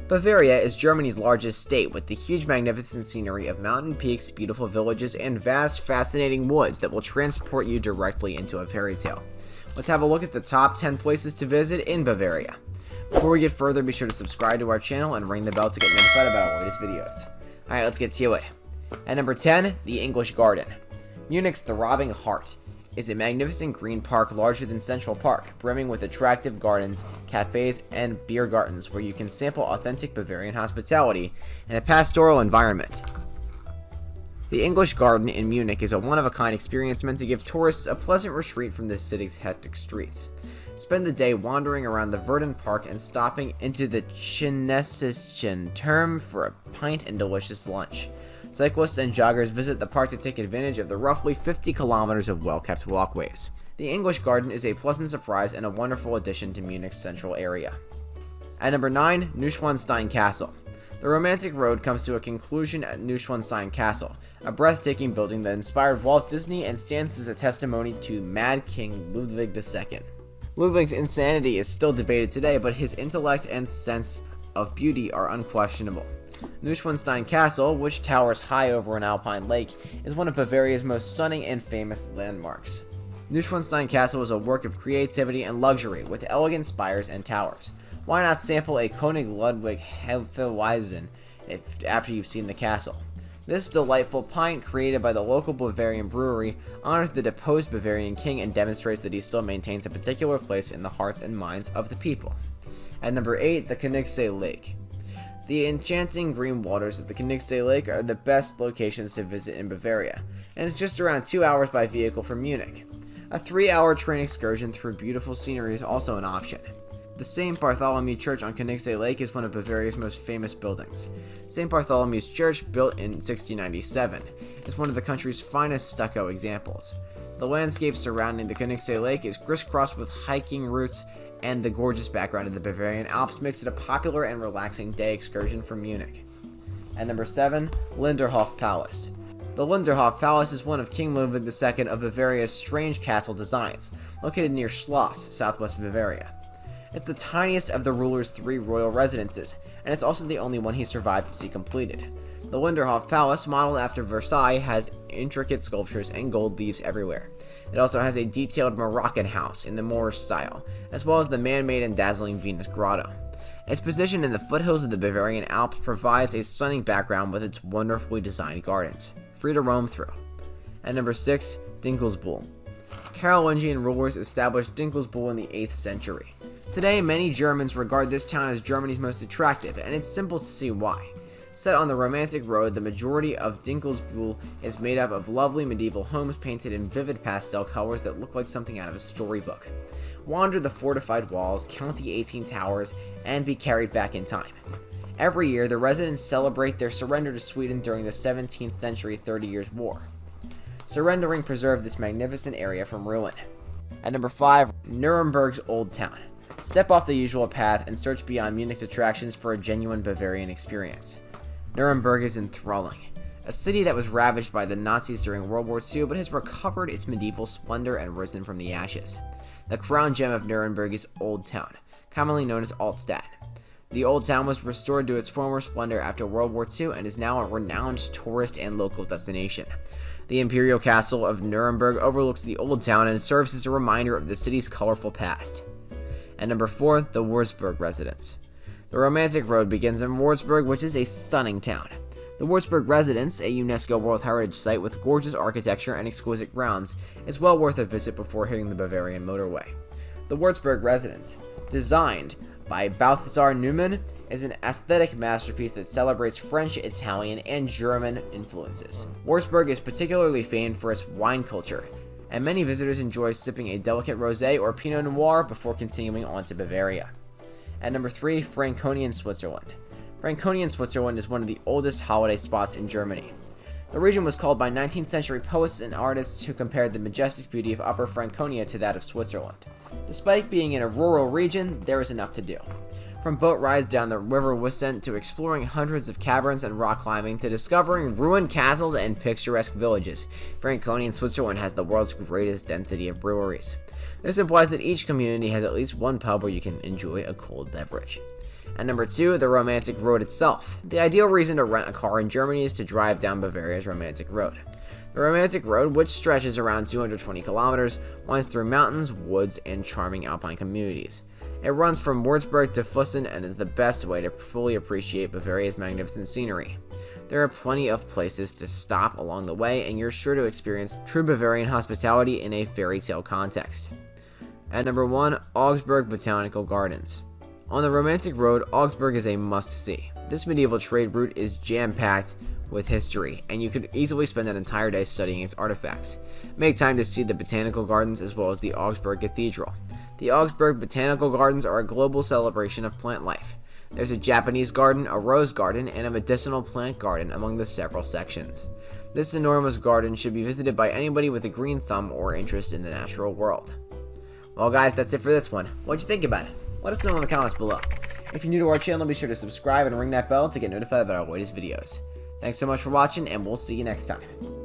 Bavaria is Germany's largest state, with the huge magnificent scenery of mountain peaks, beautiful villages, and vast, fascinating woods that will transport you directly into a fairy tale. Let's have a look at the top 10 places to visit in Bavaria. Before we get further, be sure to subscribe to our channel and ring the bell to get notified about our latest videos. Alright, let's get to it. At number 10, the English Garden. Munich's throbbing heart is a magnificent green park larger than Central Park, brimming with attractive gardens, cafes, and beer gardens where you can sample authentic Bavarian hospitality in a pastoral environment. The English Garden in Munich is a one-of-a-kind experience meant to give tourists a pleasant retreat from the city's hectic streets. Spend the day wandering around the verdant park and stopping into the chinesischen Turm for a pint and delicious lunch. Cyclists and joggers visit the park to take advantage of the roughly 50 kilometers of well-kept walkways. The English Garden is a pleasant surprise and a wonderful addition to Munich's central area. At number 9, Neuschwanstein Castle. The romantic road comes to a conclusion at Neuschwanstein Castle, a breathtaking building that inspired Walt Disney and stands as a testimony to Mad King Ludwig II. Ludwig's insanity is still debated today, but his intellect and sense of beauty are unquestionable. Neuschwanstein Castle, which towers high over an alpine lake, is one of Bavaria's most stunning and famous landmarks. Neuschwanstein Castle is a work of creativity and luxury, with elegant spires and towers. Why not sample a König Ludwig Hefeweizen after you've seen the castle? This delightful pint, created by the local Bavarian brewery, honors the deposed Bavarian king and demonstrates that he still maintains a particular place in the hearts and minds of the people. At number 8, the Königssee Lake. The enchanting green waters of the Königssee Lake are the best locations to visit in Bavaria, and it's just around 2 hours by vehicle from Munich. A 3-hour train excursion through beautiful scenery is also an option. The St. Bartholomew Church on Königssee Lake is one of Bavaria's most famous buildings. St. Bartholomew's Church, built in 1697, is one of the country's finest stucco examples. The landscape surrounding the Königssee Lake is crisscrossed with hiking routes, and the gorgeous background of the Bavarian Alps makes it a popular and relaxing day excursion from Munich. At number 7, Linderhof Palace. The Linderhof Palace is one of King Ludwig II of Bavaria's strange castle designs, located near Schloss, southwest Bavaria. It's the tiniest of the ruler's 3 royal residences, and it's also the only one he survived to see completed. The Linderhof Palace, modeled after Versailles, has intricate sculptures and gold leaves everywhere. It also has a detailed Moroccan house in the Moorish style, as well as the man-made and dazzling Venus Grotto. Its position in the foothills of the Bavarian Alps provides a stunning background with its wonderfully designed gardens, free to roam through. At number 6, Dinkelsbühl. Carolingian rulers established Dinkelsbühl in the 8th century. Today, many Germans regard this town as Germany's most attractive, and it's simple to see why. Set on the romantic road, the majority of Dinkelsbühl is made up of lovely medieval homes painted in vivid pastel colors that look like something out of a storybook. Wander the fortified walls, count the 18 towers, and be carried back in time. Every year, the residents celebrate their surrender to Sweden during the 17th century 30 Years' War. Surrendering preserved this magnificent area from ruin. At number 5, Nuremberg's Old Town. Step off the usual path and search beyond Munich's attractions for a genuine Bavarian experience. Nuremberg is enthralling, a city that was ravaged by the Nazis during World War II but has recovered its medieval splendor and risen from the ashes. The crown gem of Nuremberg is Old Town, commonly known as Altstadt. The Old Town was restored to its former splendor after World War II and is now a renowned tourist and local destination. The Imperial Castle of Nuremberg overlooks the Old Town and serves as a reminder of the city's colorful past. At number 4, the Würzburg Residence. The romantic road begins in Würzburg, which is a stunning town. The Würzburg Residence, a UNESCO World Heritage Site with gorgeous architecture and exquisite grounds, is well worth a visit before hitting the Bavarian motorway. The Würzburg Residence, designed by Balthasar Neumann, is an aesthetic masterpiece that celebrates French, Italian, and German influences. Würzburg is particularly famed for its wine culture, and many visitors enjoy sipping a delicate rosé or Pinot Noir before continuing on to Bavaria. At number 3, Franconian Switzerland. Franconian Switzerland is one of the oldest holiday spots in Germany. The region was called by 19th century poets and artists who compared the majestic beauty of Upper Franconia to that of Switzerland. Despite being in a rural region, there is enough to do. From boat rides down the River Wissent to exploring hundreds of caverns and rock climbing to discovering ruined castles and picturesque villages, Franconian Switzerland has the world's greatest density of breweries. This implies that each community has at least one pub where you can enjoy a cold beverage. And number 2, the Romantic Road itself. The ideal reason to rent a car in Germany is to drive down Bavaria's Romantic Road. The Romantic Road, which stretches around 220 kilometers, winds through mountains, woods, and charming alpine communities. It runs from Würzburg to Füssen and is the best way to fully appreciate Bavaria's magnificent scenery. There are plenty of places to stop along the way, and you're sure to experience true Bavarian hospitality in a fairy tale context. At number 1, Augsburg Botanical Gardens. On the Romantic Road, Augsburg is a must-see. This medieval trade route is jam-packed with history, and you could easily spend an entire day studying its artifacts. Make time to see the botanical gardens as well as the Augsburg Cathedral. The Augsburg Botanical Gardens are a global celebration of plant life. There's a Japanese garden, a rose garden, and a medicinal plant garden among the several sections. This enormous garden should be visited by anybody with a green thumb or interest in the natural world. Well guys, that's it for this one. What'd you think about it? Let us know in the comments below. If you're new to our channel, be sure to subscribe and ring that bell to get notified about our latest videos. Thanks so much for watching, and we'll see you next time.